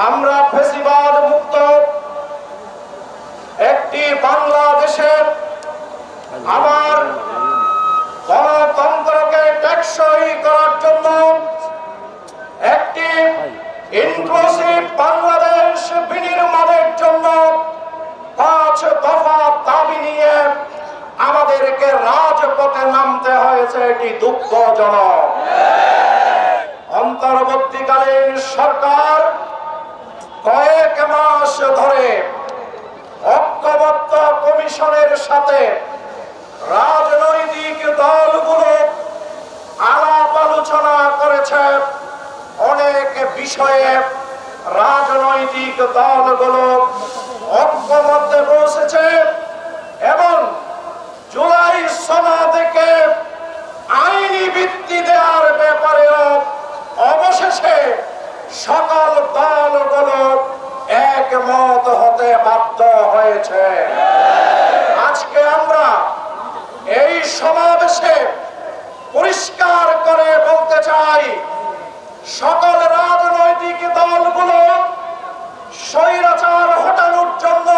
আমরা ফ্যাসিবাদ মুক্ত একটি বাংলাদেশের আবার গণতন্ত্রকে টেকসই করার জন্য একটি ইনক্লুসিভ বাংলাদেশ বিনির্মাণের জন্য 5 দফা দাবি নিয়ে আমাদেরকে রাজপথে নামতে হয়েছে। এটি দুঃখজনক। অন্তর্বর্তীকালীন সরকার কয়েক মাস ধরে ঐক্যবদ্ধ কমিশনের সাথে রাজনৈতিক দলগুলো আলাপ আলোচনা করেছে। অনেক বিষয়ে রাজনৈতিক দলগুলো ঐক্যমত্যে পৌঁছেছে এবং জুলাই সনদকে আইনি ভিত্তি দেওয়ার ব্যাপারেও অবশেষে সকল দলগুলো একমত হতে বাধ্য হয়েছে। আজকে আমরা এই সমাবেশে পরিষ্কার করে বলতে চাই, সকল রাজনৈতিক দলগুলো স্বৈরাচার হটানোর জন্য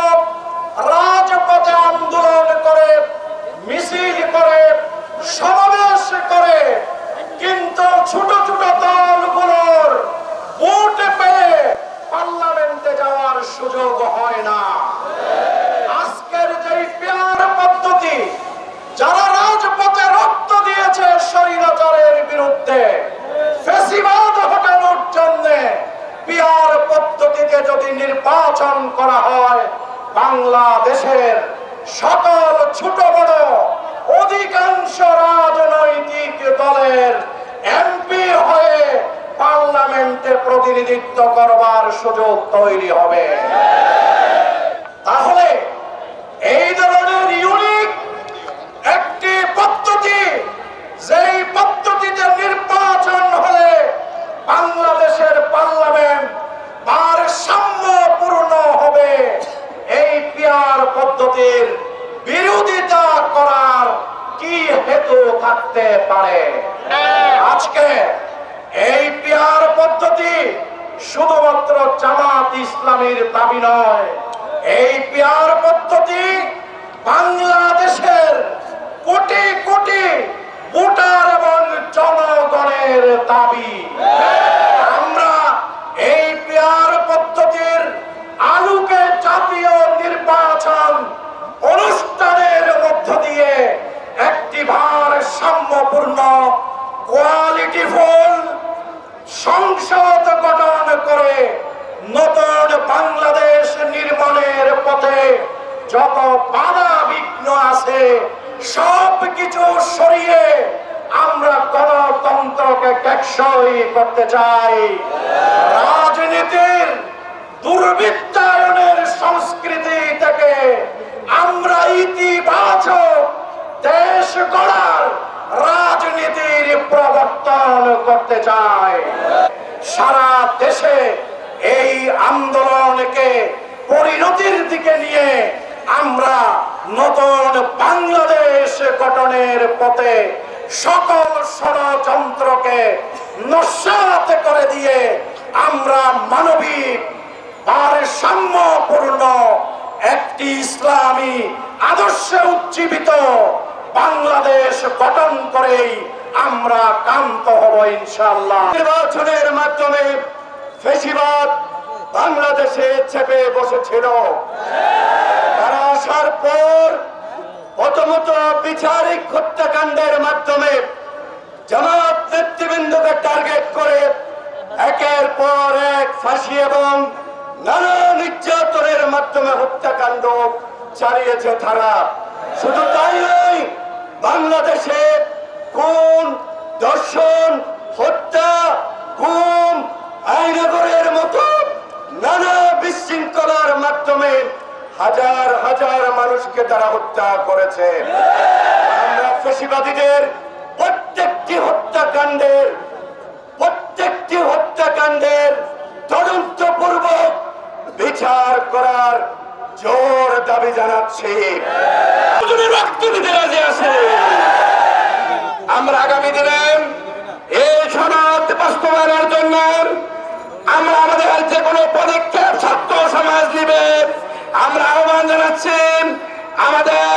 রাজপথে আন্দোলন করে, মিছিল করে, সমাবেশ করে, কিন্তু ছোট ছোট দলগুলোর ভোট পেয়ে পার্লামেন্টে যাওয়ার সুযোগ হয় না। আজকের যে পিয়ার পদ্ধতি, যারা রাজপথে রক্ত দিয়েছে স্বৈরাচারের বিরুদ্ধে, ফ্যাসিবাদ হটানোর জন্য পিয়ার পদ্ধতিতে যদি নির্বাচন করা হয়, বাংলাদেশের সকল ছোট বড় অধিকাংশ রাজনৈতিক দলের এমপি হয়ে পার্লামেন্টে প্রতিনিধিত্ব করবার সুযোগ তৈরি হবে। তাহলে এই ধরনের ইউনিক একটি পদ্ধতি, যেই পদ্ধতিতে নির্বাচন হলে বাংলাদেশের পার্লামেন্ট ভারসাম্যপূর্ণ হবে, এই পিয়ার পদ্ধতির বিরোধিতা করার কি হেতু থাকতে পারে? আজকে এই পিয়ার পদ্ধতি শুধুমাত্র জামাত ইসলামীর দাবি নয়, এই পিয়ার পদ্ধতি বাংলাদেশের কোটি কোটি ভোটার এবং জনগণের দাবি। আমরা এই পিয়ার পদ্ধতির আলোকে জাতীয় নির্বাচন অনুষ্ঠানের মধ্য দিয়ে একটি ভারসাম্যপূর্ণ কোয়ালিটিফুল সংসদ গঠন করে নতুন বাংলাদেশ নির্মাণের পথে যত বাধা বিঘ্ন আছে সব কিছু সরিয়ে আমরা গণতন্ত্রকে টেকসই করতে চাই। রাজনীতির দুর্বৃত্তায়নের সংস্কৃতি থেকে আমরা ইতিবাচক দেশ গড়ার রাজনীতির প্রবর্তন করতে চাই। সারা দেশে এই আন্দোলনকে পরিণতির দিকে নিয়ে আমরা নতুন বাংলাদেশ গঠনের পথে সকল ষড়যন্ত্রকে নস্যাৎ করে দিয়ে আমরা মানবিক ভারসাম্যপূর্ণ একটি ইসলামী আদর্শে উজ্জীবিত বাংলাদেশ গঠন করেই আমরা কান্ত হব ইনশাআল্লাহ। নির্বাচনের মাধ্যমে ফ্যাসিবাদ বাংলাদেশে চেপে বসেছিল। তারা আসার পর প্রথমত বিচারিক হত্যাকাণ্ডের মাধ্যমে জামাত নেতৃবৃন্দকে টার্গেট করে একের পর এক ফাঁসি এবং নানা নির্যাতনের মাধ্যমে হত্যাকাণ্ড চালিয়েছে তারা। শুধু তাই নয়, বাংলাদেশে খুন, ধর্ষণ, হত্যা, গুম, আইনগরের মতো নানা বিশৃঙ্খলার মাধ্যমে হাজার হাজার মানুষকে তারা হত্যা করেছে। আমরা ফ্যাসিবাদীদের প্রত্যেকটি হত্যাকাণ্ডের তদন্তপূর্বক বিচার করার জোর দাবি জানাচ্ছি। রক্ত দিতে রাজি আছে। আমরা আগামী দিনে এই সনদ বাস্তবায়নের জন্য আমরা আমাদের যে কোনো পদে আমাদের